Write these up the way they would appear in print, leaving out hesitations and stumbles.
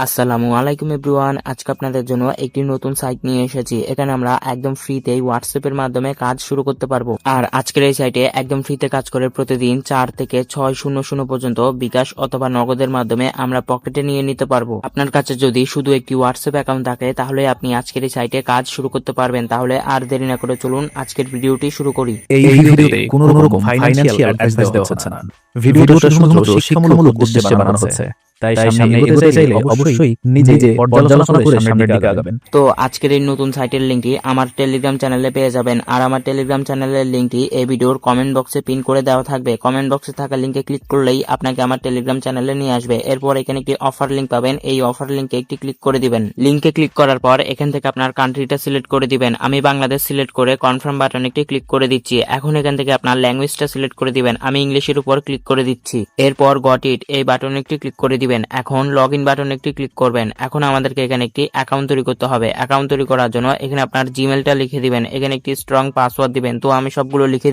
আসসালামু আলাইকুম এভরিওয়ান, আজকে আপনাদের জন্য একটি নতুন সাইট নিয়ে এসেছি। এখানে আমরা একদম ফ্রিতেই হোয়াটসঅ্যাপের মাধ্যমে কাজ শুরু করতে পারবো। আর আজকের এই সাইটে একদম ফ্রিতে কাজ করে প্রতিদিন 4 থেকে 600 পর্যন্ত বিকাশ অথবা নগদের মাধ্যমে আমরা পকেটে নিয়ে নিতে পারবো। আপনার কাছে যদি শুধু একটি হোয়াটসঅ্যাপ অ্যাকাউন্ট থাকে তাহলে আপনি আজকের এই সাইটে কাজ শুরু করতে পারবেন। তাহলে আর দেরি না করে চলুন আজকের ভিডিওটি শুরু করি। এই ভিডিওতে কোনো রকম ফাইনান্সিয়াল অ্যাডভাইস দেওয়া হচ্ছে না। ভিডিওটা শুধুমাত্র শিক্ষামূলক উদ্দেশ্যে বানানো হচ্ছে। তাই সামনে এগোতে চাইলে অবশ্যই নিজে পর্যালোচনা করে সামনের দিকে আগাবেন। তো আজকের এই নতুন সাইটের লিংকটি আমার টেলিগ্রাম চ্যানেলে পেয়ে যাবেন। আর আমার টেলিগ্রাম চ্যানেলের লিংকটি এই ভিডিওর কমেন্ট বক্সে পিন করে দেওয়া থাকবে। কমেন্ট বক্সে থাকা লিংকে ক্লিক করলেই আপনাকে আমার টেলিগ্রাম চ্যানেলে নিয়ে আসবে। এরপর এখানে একটি অফার লিংক পাবেন, এই অফার লিংকে একটি ক্লিক করে দিবেন। লিংকে ক্লিক করার পর এখান থেকে আপনার কান্ট্রিটা সিলেক্ট করে দিবেন। আমি বাংলাদেশ সিলেক্ট করে কনফার্ম বাটন একটি ক্লিক করে দিচ্ছি। এখন এখান থেকে আপনার ল্যাঙ্গুয়েজটা সিলেক্ট করে দিবেন। আমি ইংলিশের উপর ক্লিক করে দিচ্ছি। এরপর গট ইট এই বাটন একটি ক্লিক করে দিবেন। এখন লগইন বাটন একটি ক্লিক করবেন। এখন আমাদেরকে এখানে একটি অ্যাকাউন্ট তৈরি করতে হবে। অ্যাকাউন্ট তৈরি করার জন্য এখানে আপনার জিমেলটা লিখে দিবেন। এখানে একটি স্ট্রং পাসওয়ার্ড দিবেন। তো আমি সবগুলো লিখে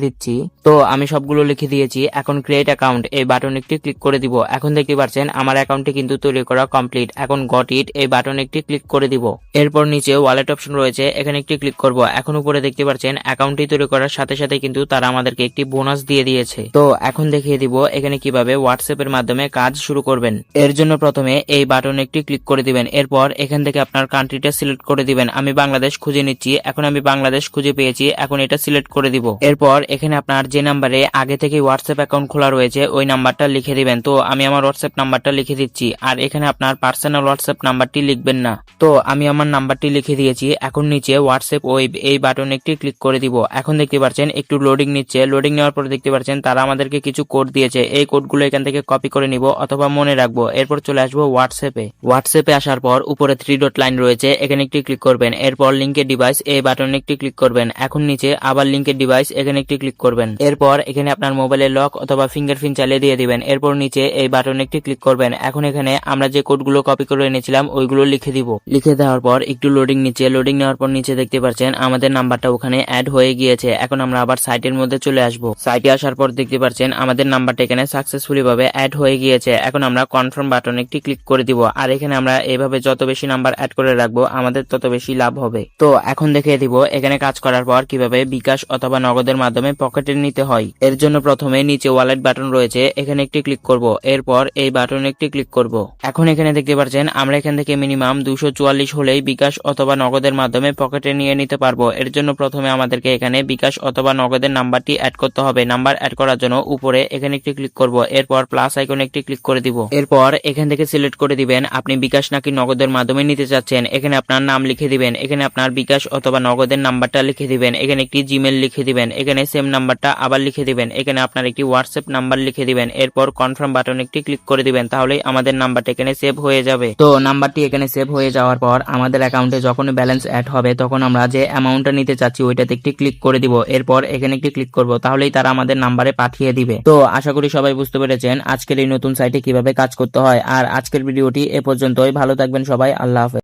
দিয়েছি। এখন ক্রিয়েট অ্যাকাউন্ট এই বাটন একটি ক্লিক করে দিব। এখন দেখতে পাচ্ছেন আমার অ্যাকাউন্টটি কিন্তু তৈরি করা কমপ্লিট। এখন গট ইট এই বাটন একটি ক্লিক করে দিব। এরপর নিচে ওয়ালেট অপশন রয়েছে, এখানে একটি ক্লিক করব। এখন উপরে দেখতে পাচ্ছেন অ্যাকাউন্টটি তৈরি করার সাথে সাথে কিন্তু তারা আমাদেরকে একটি বোনাস দিয়ে দিয়েছে। তো এখন দেখিয়ে দিব এখানে কিভাবে হোয়াটসঅ্যাপের মাধ্যমে কাজ শুরু করবেন। এর জন্য প্রথমে এই বাটন একটি ক্লিক করে দিবেন। এরপর এখান থেকে আপনার কান্ট্রিটা সিলেক্ট করে দিবেন। আমি বাংলাদেশ খুঁজে নিচ্ছি। এখন আমি বাংলাদেশ খুঁজে পেয়েছি। এখন এটা সিলেক্ট করে দিব। এরপর এখানে আপনার যে নাম্বারে আগে থেকে হোয়াটসঅ্যাপ অ্যাকাউন্ট খোলা রয়েছে ওই নাম্বারটা লিখে দিবেন। তো আমি আমার হোয়াটসঅ্যাপ নাম্বারটা লিখে দিচ্ছি। আর এখানে আপনার পার্সোনাল হোয়াটসঅ্যাপ নাম্বারটি লিখবেন না। তো আমি আমার নাম্বারটি লিখে দিয়েছি। এখন নিচে হোয়াটসঅ্যাপ ওয়েব এই বাটন একটি ক্লিক করে দিব। এখন দেখতে পাচ্ছেন একটু লোডিং নিচ্ছে। লোডিং নেওয়ার পর দেখতে পাচ্ছেন তারা আমাদেরকে কিছু কোড দিয়েছে। এই কোডগুলো এখান থেকে কপি করে নিব অথবা মনে রাখবো। এরপর চলে আসবো হোয়াটসঅ্যাপে আসার পর উপরে 3 ডট লাইন রয়েছে, এখানে একটি ক্লিক করবেন। এরপর লিংকের ডিভাইস এই বাটনে একটি ক্লিক করবেন। এখন নিচে আবার লিংকের ডিভাইস এখানে একটি ক্লিক করবেন। এরপর এখানে আপনার মোবাইলের লক অথবা ফিঙ্গারপ্রিন্ট চালিয়ে দিয়ে দিবেন। এরপর নিচে এই বাটনে একটি ক্লিক করবেন। এখন এখানে আমরা যে কোডগুলো কপি করে এনেছিলাম ওইগুলো লিখে দিব। লিখে দেওয়ার পর একটু লোডিং নিচ্ছে। লোডিং নেওয়ার পর নিচে দেখতে পাচ্ছেন আমাদের নাম্বারটা ওখানে অ্যাড হয়ে গিয়েছে। এখন আমরা আবার সাইটের মধ্যে চলে আসব। সাইটে আসার পর দেখতে পাচ্ছেন আমাদের নাম্বারটা এখানে সাকসেসফুলি ভাবে অ্যাড হয়ে গিয়েছে। এখন আমরা কনফার্ম বাটন একটি ক্লিক করে দিব। আর এখানে আমরা এভাবে যত বেশি নাম্বার অ্যাড করে রাখবো আমাদের তত বেশি লাভ হবে। তো এখন দেখিয়ে দিব এখানে কাজ করার পর কিভাবে বিকাশ অথবা নগদের মাধ্যমে পকেটে নিতে হয়। এর জন্য প্রথমে নিচে ওয়ালেট বাটন রয়েছে, এখানে একটি ক্লিক করব। এরপর এই বাটন একটি ক্লিক করব। এখন এখানে দেখতে পাচ্ছেন আমরা এখান থেকে মিনিমাম 244 হলেই বিকাশ অথবা নগদের মাধ্যমে পকেটে নিয়ে নিতে পারবো। এর জন্য প্রথমে আমাদেরকে এখানে বিকাশ অথবা নগদের নাম্বারটি অ্যাড করতে হবে। নাম্বার অ্যাড করার জন্য উপরে এখানে একটি ক্লিক করব। এরপর প্লাস আইকনে একটি ক্লিক করে দিব। এরপর এখান থেকে সিলেক্ট করে দিবেন আপনি বিকাশ নাকি নগদের মাধ্যমে নিতে চাচ্ছেন। এখানে আপনার নাম লিখে দিবেন। এখানে আপনার বিকাশ অথবা নগদের নাম্বারটা লিখে দিবেন। এখানে একটি জিমেল লিখে দিবেন। এখানে সেম নাম্বারটা আবার লিখে দিবেন। এখানে আপনার একটি হোয়াটসঅ্যাপ নাম্বার লিখে দিবেন। এরপর কনফার্ম বাটন একটি ক্লিক করে দিবেন। তাহলেই আমাদের নাম্বারটা এখানে সেভ হয়ে যাবে। তো নাম্বারটি এখানে সেভ হয়ে যাওয়ার পর আমাদের অ্যাকাউন্টে যখন ব্যালেন্স অ্যাড হবে তখন আমরা যে অ্যামাউন্টটা নিতে চাচ্ছি ওইটাতে একটি ক্লিক করে দিব। এরপর এখানে একটি ক্লিক করব, তাহলেই তারা আমাদের নাম্বারে পাঠিয়ে দিবে। তো আশা করি সবাই বুঝতে পেরেছেন আজকের এই নতুন সাইটে কিভাবে কাজ করতে হয়। আর আজকের ভিডিওটি এ পর্যন্তই। ভালো থাকবেন সবাই। আল্লাহ হাফেজ।